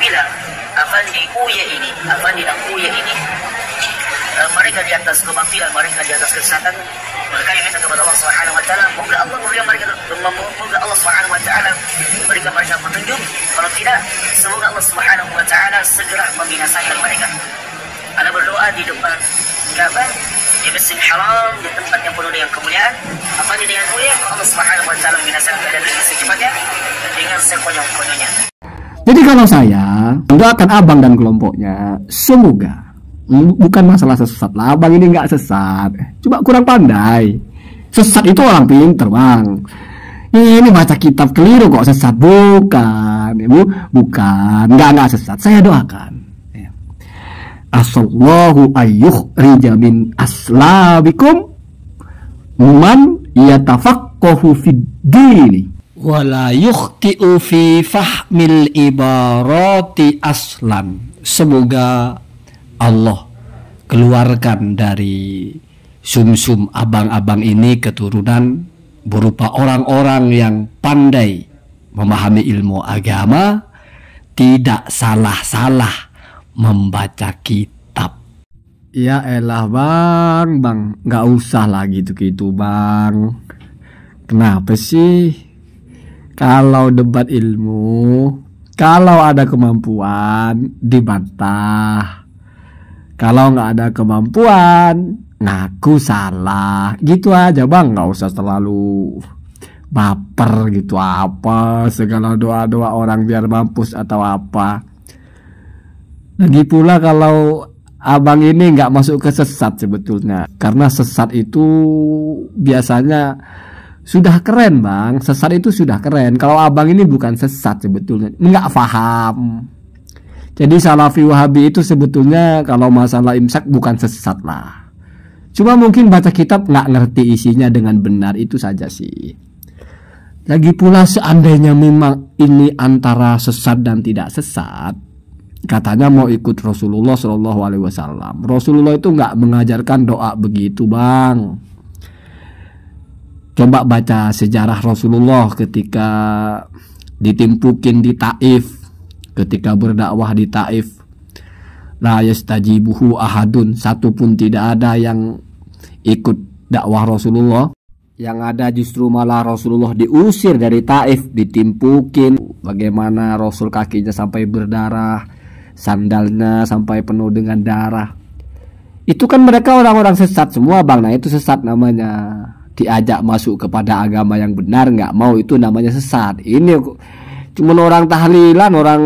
apabila Afandi Uya ini, Afandi dan Uya ini, mereka di atas kebatilan, mereka di atas kesesatan, mereka yang minta kepada Allah Subhanahu wa taala, moga Allah memberikan mereka, moga Allah Subhanahu wa taala berikan mereka petunjuk. Kalau tidak, semoga Allah Subhanahu wa taala segera membinasakan mereka. Ana berdoa di depan Ka'bah, di Masjidil Haram, di tempat yang penuh dengan kemuliaan, Afandi dengan Uya, Allah Subhanahu wa taala membinasakan keadaan mereka secepatnya dengan sekonyong-konyongnya. Jadi kalau saya mendoakan abang dan kelompoknya, semoga, bukan masalah sesat lah, abang ini nggak sesat, cuma kurang pandai. Sesat itu orang pinter, bang. Ini baca kitab keliru kok sesat, bukan, ibu, bukan, nggak sesat. Saya doakan, asallahu ayyukhrija min aslabikum man yatafaqqahu fid dini wala yukhti'u fi fahmil ibarati aslan. Semoga Allah keluarkan dari sumsum abang-abang ini keturunan berupa orang-orang yang pandai memahami ilmu agama, tidak salah-salah membaca kitab. Ya elah bang, nggak usah lah gitu-gitu bang. Kenapa sih? Kalau debat ilmu, kalau ada kemampuan dibantah, kalau nggak ada kemampuan ngaku salah, gitu aja bang. Nggak usah terlalu baper gitu, apa segala doa-doa orang biar mampus atau apa. Lagi pula kalau abang ini nggak masuk ke sesat sebetulnya, karena sesat itu biasanya sudah keren bang, sesat itu sudah keren. Kalau abang ini bukan sesat sebetulnya, nggak paham. Jadi Salafi Wahabi itu sebetulnya kalau masalah imsak bukan sesat lah, cuma mungkin baca kitab nggak ngerti isinya dengan benar, itu saja sih. Lagi pula seandainya memang ini antara sesat dan tidak sesat, katanya mau ikut Rasulullah Shallallahu Alaihi Wasallam. Rasulullah itu nggak mengajarkan doa begitu bang. Coba baca sejarah Rasulullah ketika ditimpukin di Taif, ketika berdakwah di Taif. La yastajibuhu ahadun, satu pun tidak ada yang ikut dakwah Rasulullah. Yang ada justru malah Rasulullah diusir dari Taif, ditimpukin. Bagaimana Rasul kakinya sampai berdarah, sandalnya sampai penuh dengan darah. Itu kan mereka orang-orang sesat semua bang. Nah itu sesat namanya. Diajak masuk kepada agama yang benar nggak mau, itu namanya sesat. Ini cuma orang tahlilan, orang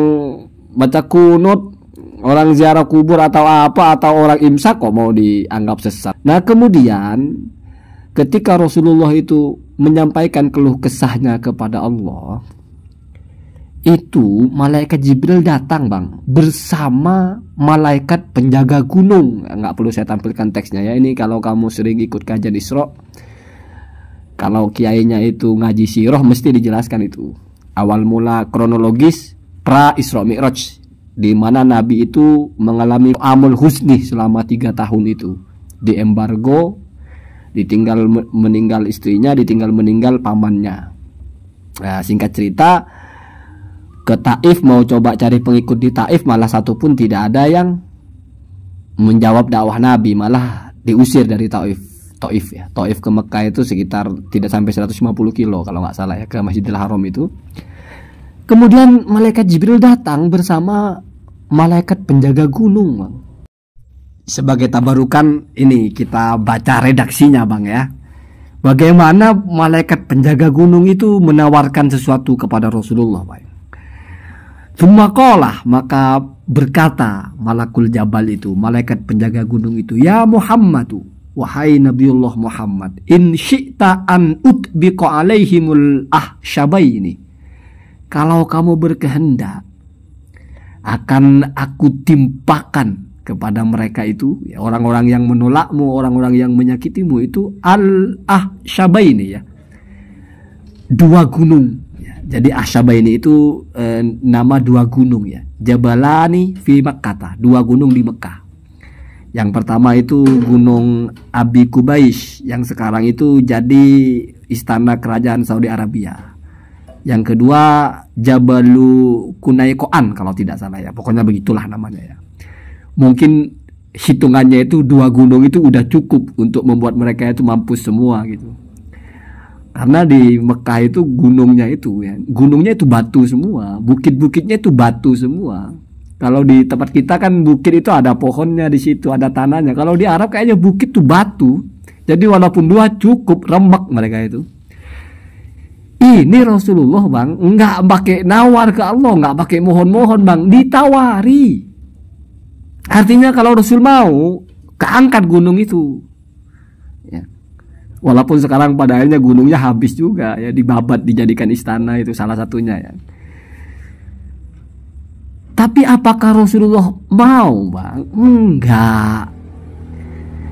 baca kunut, orang ziarah kubur atau apa, atau orang imsak kok mau dianggap sesat. Nah kemudian ketika Rasulullah itu menyampaikan keluh kesahnya kepada Allah, itu malaikat Jibril datang bang bersama malaikat penjaga gunung. Nggak perlu saya tampilkan teksnya ya, ini kalau kamu sering ikut kajian Isra, kalau kiainya itu ngaji sirah mesti dijelaskan itu awal mula kronologis pra Isra Mi'raj, di mana Nabi itu mengalami amul husni selama 3 tahun itu, di embargo, ditinggal meninggal istrinya, ditinggal meninggal pamannya. Nah, singkat cerita, ke Taif mau coba cari pengikut di Taif, malah satu pun tidak ada yang menjawab dakwah Nabi, malah diusir dari Taif. Taif ke Mekah itu sekitar tidak sampai 150 kilo kalau nggak salah ya, ke Masjidil Haram itu. Kemudian malaikat Jibril datang bersama malaikat penjaga gunung bang. Sebagai tabarukan ini kita baca redaksinya bang ya. Bagaimana malaikat penjaga gunung itu menawarkan sesuatu kepada Rasulullah bang. Sumaqalah, maka berkata malakul jabal itu, malaikat penjaga gunung itu, ya Muhammadu, wahai Nabiullah Muhammad, in syi'ta an utbiqa alaihimul ahsyabaini, kalau kamu berkehendak akan aku timpakan kepada mereka itu, ya, orang-orang yang menolakmu, orang-orang yang menyakitimu itu al-ahsyabaini ya, 2 gunung ya. Jadi ahsyabaini itu nama 2 gunung ya, Jabalani fi Makkah, 2 gunung di Mekah. Yang pertama itu Gunung Abi Kubais yang sekarang itu jadi istana kerajaan Saudi Arabia. Yang kedua Jabalu Kunaikoan kalau tidak salah ya. Pokoknya begitulah namanya ya. Mungkin hitungannya itu 2 gunung itu udah cukup untuk membuat mereka itu mampus semua gitu. Karena di Mekah itu gunungnya itu ya, gunungnya itu batu semua, bukit-bukitnya itu batu semua. Kalau di tempat kita kan bukit itu ada pohonnya di situ, ada tanahnya. Kalau di Arab kayaknya bukit itu batu. Jadi walaupun 2 cukup, remek mereka itu. Ini Rasulullah bang, nggak pakai nawar ke Allah, nggak pakai mohon-mohon bang, ditawari. Artinya kalau Rasul mau, keangkat gunung itu. Ya. Walaupun sekarang pada akhirnya gunungnya habis juga ya, dibabat dijadikan istana, itu salah satunya ya. Tapi apakah Rasulullah mau bang? Enggak.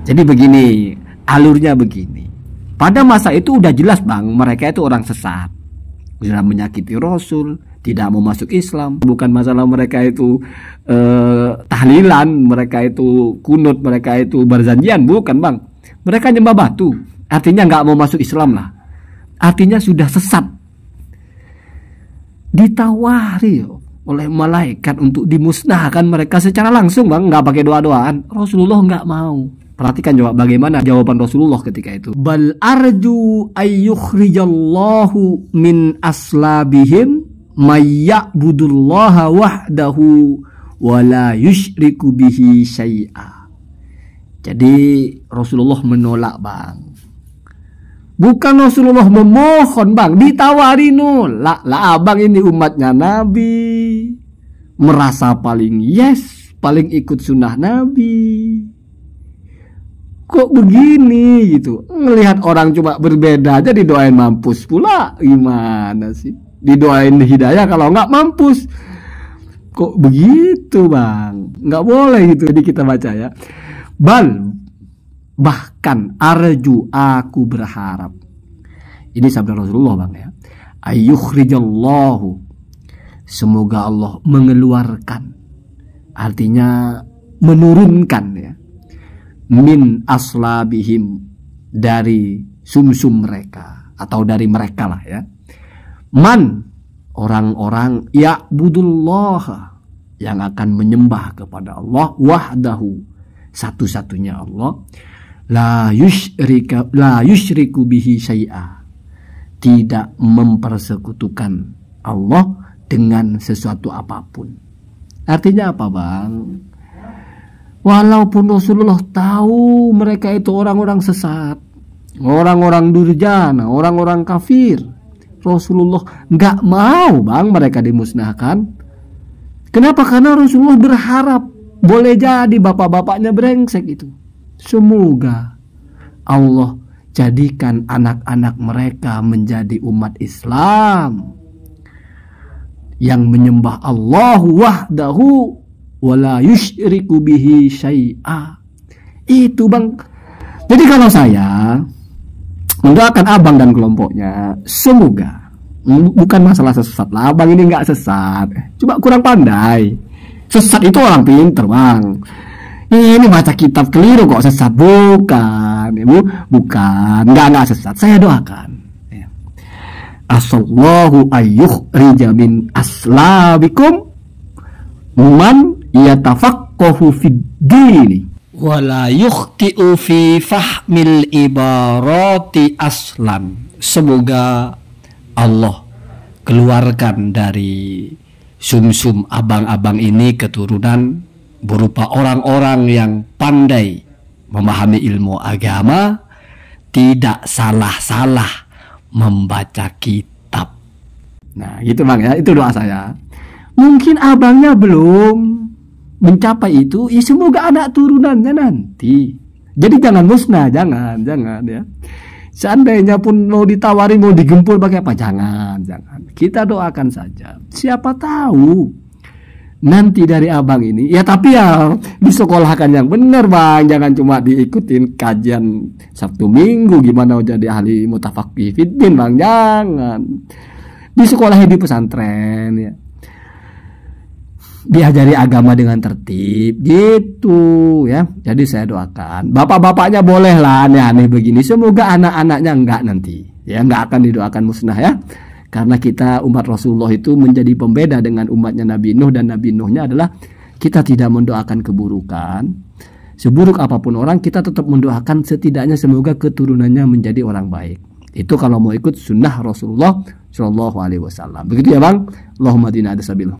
Jadi begini, alurnya begini. Pada masa itu udah jelas bang, mereka itu orang sesat, sudah menyakiti Rasul, tidak mau masuk Islam. Bukan masalah mereka itu tahlilan, mereka itu kunut, mereka itu berzanjian, bukan bang. Mereka nyembah batu, artinya nggak mau masuk Islam lah. Artinya sudah sesat. Ditawari oleh malaikat untuk dimusnahkan mereka secara langsung bang, nggak pakai doa-doaan. Rasulullah nggak mau. Perhatikan jawab bagaimana jawaban Rasulullah ketika itu. Bal arju ayyukhrijallahu min aslabihim mayya'budullaha wahdahu wa la yusyriku bihi syai'a. Jadi Rasulullah menolak bang. Bukan Rasulullah memohon bang, ditawari nolak. Lah abang ini umatnya Nabi, merasa paling paling ikut sunnah Nabi. Kok begini gitu, ngelihat orang cuma berbeda aja didoain mampus pula, gimana sih? Didoain hidayah kalau nggak mampus, kok begitu bang? Nggak boleh gitu. Jadi kita baca ya, bahkan arju, aku berharap, ini sabda Rasulullah bang ya, ayyukhrijallahu, semoga Allah mengeluarkan, artinya menurunkan ya, min aslabihim, dari sumsum mereka atau dari mereka lah ya, man, orang-orang ya'budullah, yang akan menyembah kepada Allah wahdahu, satu-satunya Allah, la yusyriku bihi syai'a, tidak mempersekutukan Allah dengan sesuatu apapun. Artinya apa bang? Walaupun Rasulullah tahu mereka itu orang-orang sesat, orang-orang durjana, orang-orang kafir, Rasulullah nggak mau bang mereka dimusnahkan. Kenapa? Karena Rasulullah berharap, boleh jadi bapak-bapaknya brengsek itu, semoga Allah jadikan anak-anak mereka menjadi umat Islam yang menyembah Allah wahdahu wala yusyriku bihi syai'a. Itu bang. Jadi kalau saya mendoakan abang dan kelompoknya, semoga, bukan masalah sesat lah, abang ini nggak sesat, cuma kurang pandai. Sesat itu orang pinter bang. Ini baca kitab keliru kok sesat, bukan, bukan, nggak sesat. Saya doakan, asallahu ayyukhrija min aslabikum man yatafaqqahu fid dini wala yukhti'u fi fahmil ibarati aslan. Semoga Allah keluarkan dari sumsum abang-abang ini keturunan berupa orang-orang yang pandai memahami ilmu agama, tidak salah-salah membaca kitab. Nah gitu bang ya, itu doa saya. Mungkin abangnya belum mencapai itu, ya semoga anak turunannya nanti. Jadi jangan musnah, jangan ya. Seandainya pun mau ditawari, mau digempur pakai apa, jangan. Kita doakan saja. Siapa tahu nanti dari abang ini, ya tapi ya disekolahkan yang benar bang. Jangan cuma diikutin kajian Sabtu Minggu gimana jadi ahli mutafaqih fiddin bang, jangan. Disekolahin di pesantren ya, diajari agama dengan tertib gitu ya. Jadi saya doakan bapak-bapaknya bolehlah aneh-aneh begini, semoga anak-anaknya enggak nanti ya, enggak akan didoakan musnah ya. Karena kita umat Rasulullah itu menjadi pembeda dengan umatnya Nabi Nuh, dan Nabi Nuhnya adalah kita tidak mendoakan keburukan. Seburuk apapun orang, kita tetap mendoakan setidaknya semoga keturunannya menjadi orang baik. Itu kalau mau ikut sunnah Rasulullah Shallallahu Alaihi Wasallam. Begitu ya bang. Allahumma dina ada sabil.